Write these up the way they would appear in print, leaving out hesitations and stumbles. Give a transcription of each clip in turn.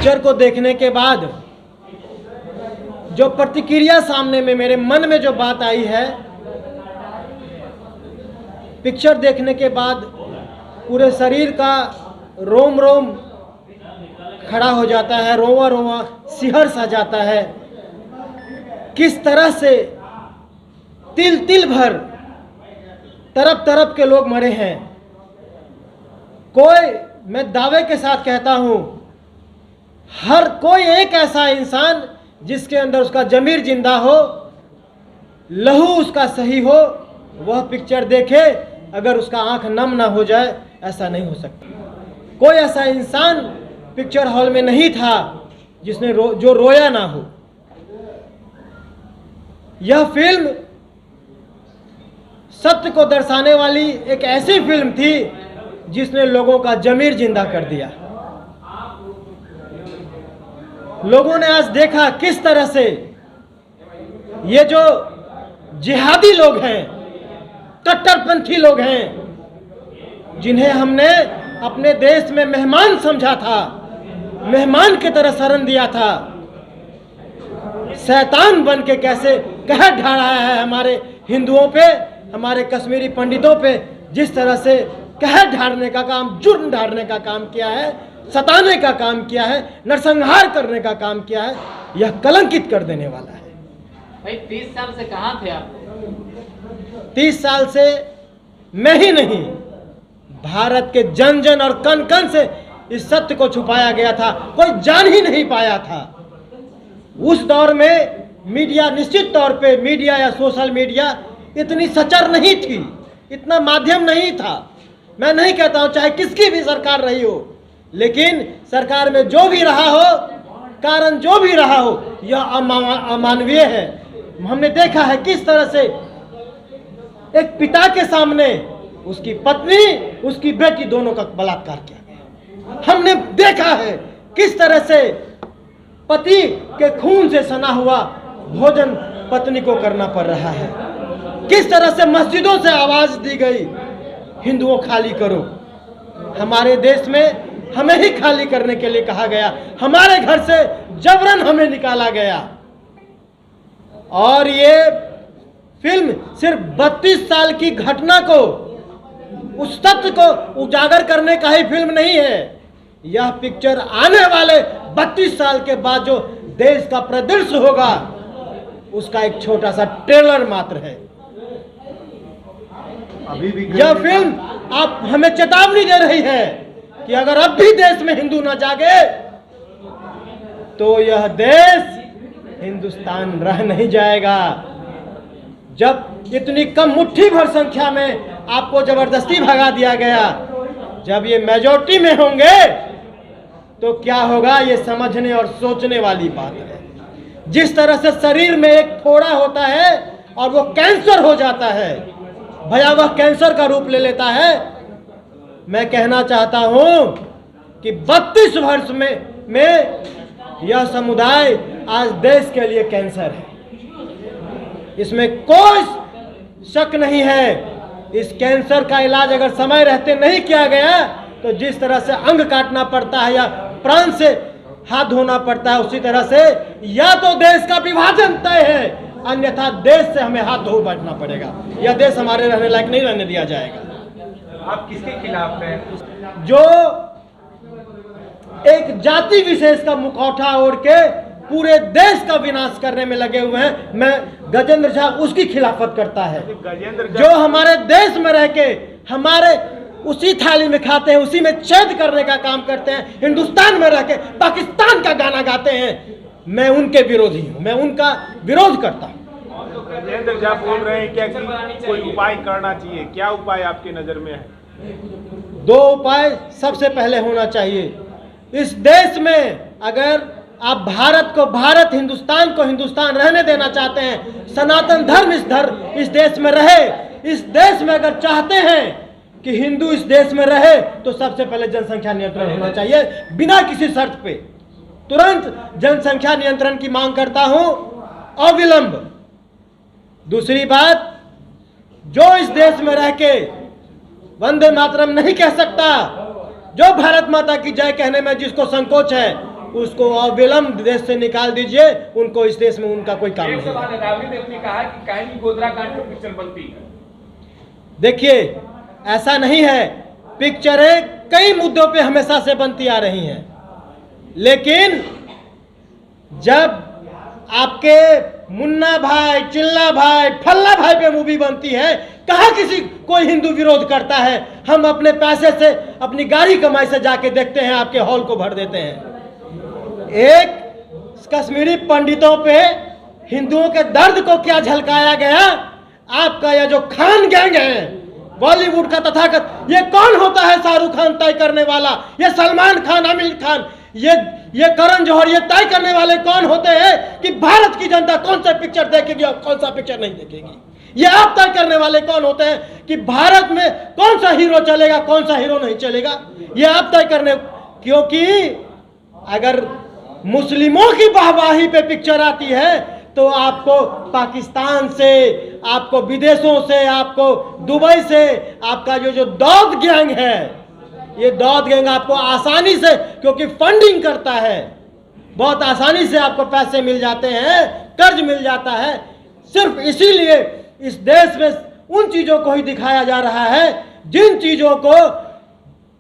Picture को देखने के बाद जो प्रतिक्रिया सामने में मेरे मन में जो बात आई है, पिक्चर देखने के बाद पूरे शरीर का रोम रोम खड़ा हो जाता है, रोवा रोवा सिहर सा जाता है। किस तरह से तिल तिल भर तरफ तरफ के लोग मरे हैं। कोई, मैं दावे के साथ कहता हूं, हर कोई एक ऐसा इंसान जिसके अंदर उसका जमीर जिंदा हो, लहू उसका सही हो, वह पिक्चर देखे, अगर उसका आंख नम ना हो जाए, ऐसा नहीं हो सकता। कोई ऐसा इंसान पिक्चर हॉल में नहीं था जिसने जो रोया ना हो। यह फिल्म सत्य को दर्शाने वाली एक ऐसी फिल्म थी जिसने लोगों का जमीर जिंदा कर दिया। लोगों ने आज देखा किस तरह से ये जो जिहादी लोग हैं, कट्टरपंथी लोग हैं, जिन्हें हमने अपने देश में मेहमान समझा था, मेहमान की तरह शरण दिया था, शैतान बन के कैसे कहर ढाड़ा है हमारे हिंदुओं पे, हमारे कश्मीरी पंडितों पे, जिस तरह से कहर ढाड़ने का काम, जुर्म ढाड़ने का काम किया है, सताने का काम किया है, नरसंहार करने का काम किया है, यह कलंकित कर देने वाला है। भाई 30 साल से कहां थे आप? 30 साल से मैं ही नहीं, भारत के जन जन और कण कण से इस सत्य को छुपाया गया था, कोई जान ही नहीं पाया था। उस दौर में मीडिया, निश्चित तौर पे मीडिया या सोशल मीडिया इतनी सचर नहीं थी, इतना माध्यम नहीं था। मैं नहीं कहता हूं चाहे किसकी भी सरकार रही हो, लेकिन सरकार में जो भी रहा हो, कारण जो भी रहा हो, यह अमानवीय है। हमने देखा है किस तरह से एक पिता के सामने उसकी पत्नी, उसकी बेटी दोनों का बलात्कार किया गया। हमने देखा है किस तरह से पति के खून से सना हुआ भोजन पत्नी को करना पड़ रहा है। किस तरह से मस्जिदों से आवाज दी गई, हिंदुओं खाली करो। हमारे देश में हमें ही खाली करने के लिए कहा गया, हमारे घर से जबरन हमें निकाला गया। और ये फिल्म सिर्फ 32 साल की घटना को, उस तथ्य को उजागर करने का ही फिल्म नहीं है। यह पिक्चर आने वाले 32 साल के बाद जो देश का परिदृश्य होगा, उसका एक छोटा सा ट्रेलर मात्र है। अभी भी यह फिल्म आप हमें चेतावनी दे रही है कि अगर अब भी देश में हिंदू न जागे तो यह देश हिंदुस्तान रह नहीं जाएगा। जब इतनी कम मुट्ठी भर संख्या में आपको जबरदस्ती भगा दिया गया, जब ये मेजॉरिटी में होंगे तो क्या होगा, ये समझने और सोचने वाली बात है। जिस तरह से शरीर में एक फोड़ा होता है और वो कैंसर हो जाता है, भयावह कैंसर का रूप ले लेता है, मैं कहना चाहता हूं कि 32 वर्ष में यह समुदाय आज देश के लिए कैंसर है, इसमें कोई शक नहीं है। इस कैंसर का इलाज अगर समय रहते नहीं किया गया तो जिस तरह से अंग काटना पड़ता है या प्राण से हाथ धोना पड़ता है, उसी तरह से या तो देश का विभाजन तय है, अन्यथा देश से हमें हाथ धो बैठना पड़ेगा। यह देश हमारे रहने लायक नहीं रहने दिया जाएगा। आप किसके खिलाफ हैं? जो एक जाति विशेष का मुखौटा ओढ़ के पूरे देश का विनाश करने में लगे हुए हैं, मैं गजेंद्र झा उसकी खिलाफत करता है। जो हमारे देश में रह के हमारे उसी थाली में खाते हैं, उसी में छेद करने का काम करते हैं, हिंदुस्तान में रह के पाकिस्तान का गाना गाते हैं, मैं उनके विरोधी हूं, मैं उनका विरोध करता हूं। तो गजेंद्र झा बोल रहे हैं क्या कि कोई उपाय करना चाहिए, क्या उपाय आपकी नजर में है? 2 उपाय सबसे पहले होना चाहिए। इस देश में अगर आप भारत को भारत, हिंदुस्तान को हिंदुस्तान रहने देना चाहते हैं, सनातन धर्म इस देश में रहे, इस देश में अगर चाहते हैं कि हिंदू इस देश में रहे, तो सबसे पहले जनसंख्या नियंत्रण होना चाहिए, बिना किसी शर्त पे। तुरंत जनसंख्या नियंत्रण की मांग करता हूं, अविलंब। दूसरी बात, जो इस देश में रह के वंदे मातरम नहीं कह सकता, जो भारत माता की जय कहने में जिसको संकोच है, उसको अविलंब देश से निकाल दीजिए। उनको इस देश में उनका कोई काम नहीं है। राबड़ी देव ने कहा कि काहे गोधरा कांड पर पिक्चर बनती है। देखिए, ऐसा नहीं है। पिक्चरें कई मुद्दों पे हमेशा से बनती आ रही हैं, लेकिन जब आपके मुन्ना भाई, चिल्ला भाई, फल्ला भाई पे मूवी बनती है, कहाँ किसी कोई हिंदू विरोध करता है? हम अपने पैसे से, अपनी गाड़ी कमाई से जाके देखते हैं, आपके हॉल को भर देते हैं। एक कश्मीरी पंडितों पे हिंदुओं के दर्द को क्या झलकाया गया। आपका यह जो खान गैंग है बॉलीवुड का तथाकथ, ये कौन होता है शाहरुख खान तय करने वाला? ये सलमान खान, आमिर खान, ये करण जौहर, ये तय करने वाले कौन होते हैं कि भारत की जनता कौन सा पिक्चर देखेगी और कौन सा पिक्चर नहीं देखेगी? ये आप तय करने वाले कौन होते हैं कि भारत में कौन सा हीरो चलेगा, कौन सा हीरो नहीं चलेगा? ये आप तय करने, क्योंकि अगर मुस्लिमों की वाहवाही पे पिक्चर आती है तो आपको पाकिस्तान से, आपको विदेशों से, आपको दुबई से, आपका जो दौद गैंग है, ये दौद गैंग आपको आसानी से, क्योंकि फंडिंग करता है, बहुत आसानी से आपको पैसे मिल जाते हैं, कर्ज मिल जाता है। सिर्फ इसीलिए इस देश में उन चीजों को ही दिखाया जा रहा है जिन चीजों को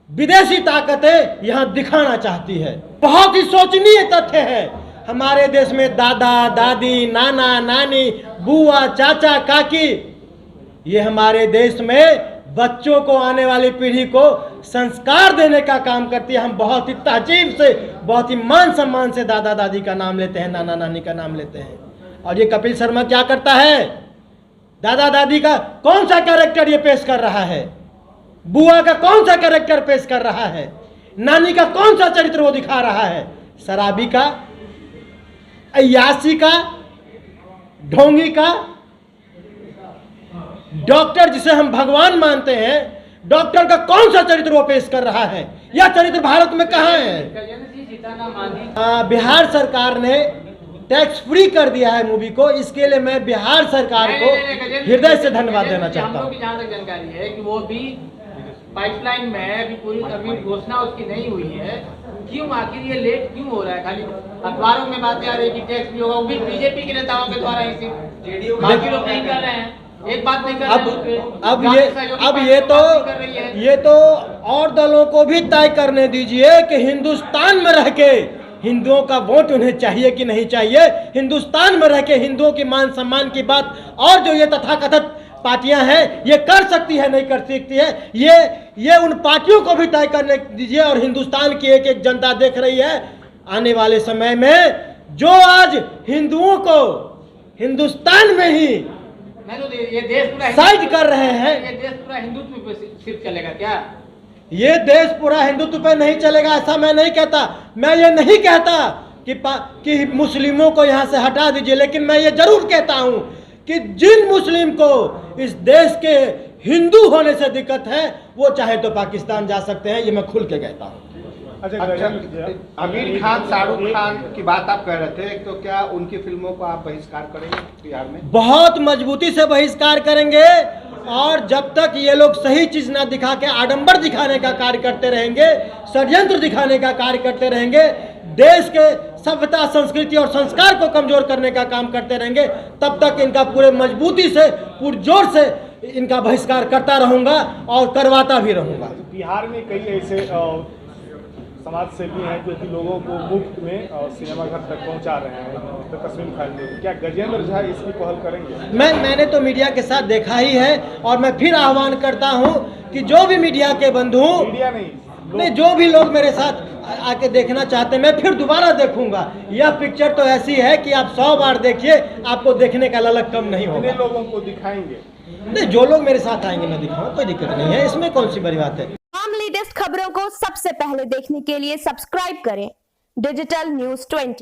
विदेशी ताकतें यहां दिखाना चाहती है। बहुत ही शोचनीय तथ्य है, हमारे देश में दादा दादी, नाना नानी, बुआ, चाचा, काकी, ये हमारे देश में बच्चों को, आने वाली पीढ़ी को संस्कार देने का काम करती है। हम बहुत ही तहजीब से, बहुत ही मान सम्मान से दादा दादी का नाम लेते हैं, नाना नानी का नाम लेते हैं। और ये कपिल शर्मा क्या करता है? दादा दादी का कौन सा कैरेक्टर ये पेश कर रहा है? बुआ का कौन सा कैरेक्टर पेश कर रहा है? नानी का कौन सा चरित्र वो दिखा रहा है? शराबी का, अय्यासी का, ढोंगी का, डॉक्टर जिसे हम भगवान मानते हैं, डॉक्टर का कौन सा चरित्र वो पेश कर रहा है? यह चरित्र भारत में कहाँ है? बिहार सरकार ने टैक्स फ्री कर दिया है मूवी को। इसके लिए मैं बिहार सरकार को हृदय से धन्यवाद देना चाहता हूँ। जहाँ तक जानकारी है कि वो भी पाइपलाइन में है, अभी पूरी अभी घोषणा उसकी नहीं हुई है। क्यों, आखिर ये लेट क्यों हो रहा है? खाली अखबारों में बातें आ रही है कि टैक्स भी होगा, वो भी बीजेपी के नेताओं के द्वारा ही, बाकी लोग नहीं कर रहे हैं, एक बात नहीं कर रहे हैं। अब ये तो और दलों को भी तय करने दीजिए कि हिंदुस्तान में रह के हिंदुओं का वोट उन्हें चाहिए कि नहीं चाहिए। हिंदुस्तान में रह के हिंदुओं की मान सम्मान की बात और जो ये तथाकथित पार्टियां हैं ये कर सकती है, नहीं कर सकती है, ये उन पार्टियों को भी तय करने दीजिए। और हिंदुस्तान की एक एक जनता देख रही है आने वाले समय में जो आज हिंदुओं को हिंदुस्तान में ही ये देश पूरा साइड कर रहे हैं। ये देश पूरा हिंदुत्व पे सिर्फ चलेगा क्या? ये देश पूरा हिंदुत्व पे नहीं चलेगा, ऐसा मैं नहीं कहता। मैं ये नहीं कहता कि मुस्लिमों को यहाँ से हटा दीजिए, लेकिन मैं ये जरूर कहता हूँ कि जिन मुस्लिम को इस देश के हिंदू होने से दिक्कत है वो चाहे तो पाकिस्तान जा सकते हैं, ये मैं खुल के कहता हूँ। अच्छा, आमिर खान, शाहरुख खान की बात आप कह रहे थे, तो क्या उनकी फिल्मों को आप बहिष्कार करेंगे बिहार में? बहुत मजबूती से बहिष्कार करेंगे, और जब तक ये लोग सही चीज ना दिखा के आडंबर दिखाने का कार्य करते रहेंगे, षड्यंत्र दिखाने का कार्य करते रहेंगे, देश के सभ्यता, संस्कृति और संस्कार को कमजोर करने का काम करते रहेंगे, तब तक इनका पूरे मजबूती से, पुरजोर से इनका बहिष्कार करता रहूंगा और करवाता भी रहूंगा। बिहार में कई ऐसे समाज सेवी हैं जो कि लोगों को मुफ्त में सिनेमा घर तक पहुंचा रहे हैं, तो तस्वीर खरीदने। क्या गजेंद्र झा इसकी पहल करेंगे? मैंने तो मीडिया के साथ देखा ही है, और मैं फिर आह्वान करता हूं कि जो भी मीडिया के बंधु, मीडिया नहीं, जो भी लोग मेरे साथ आके देखना चाहते हैं, मैं फिर दोबारा देखूंगा। यह पिक्चर तो ऐसी है कि आप 100 बार देखिए, आपको देखने का ललक कम नहीं होगा। कितने लोगों को दिखाएंगे? नहीं, जो लोग मेरे साथ आएंगे मैं दिखाऊंगा, कोई दिक्कत नहीं है, इसमें कौन सी बड़ी बात है। हम लेटेस्ट खबरों को सबसे पहले देखने के लिए सब्सक्राइब करें डिजिटल न्यूज़ 20।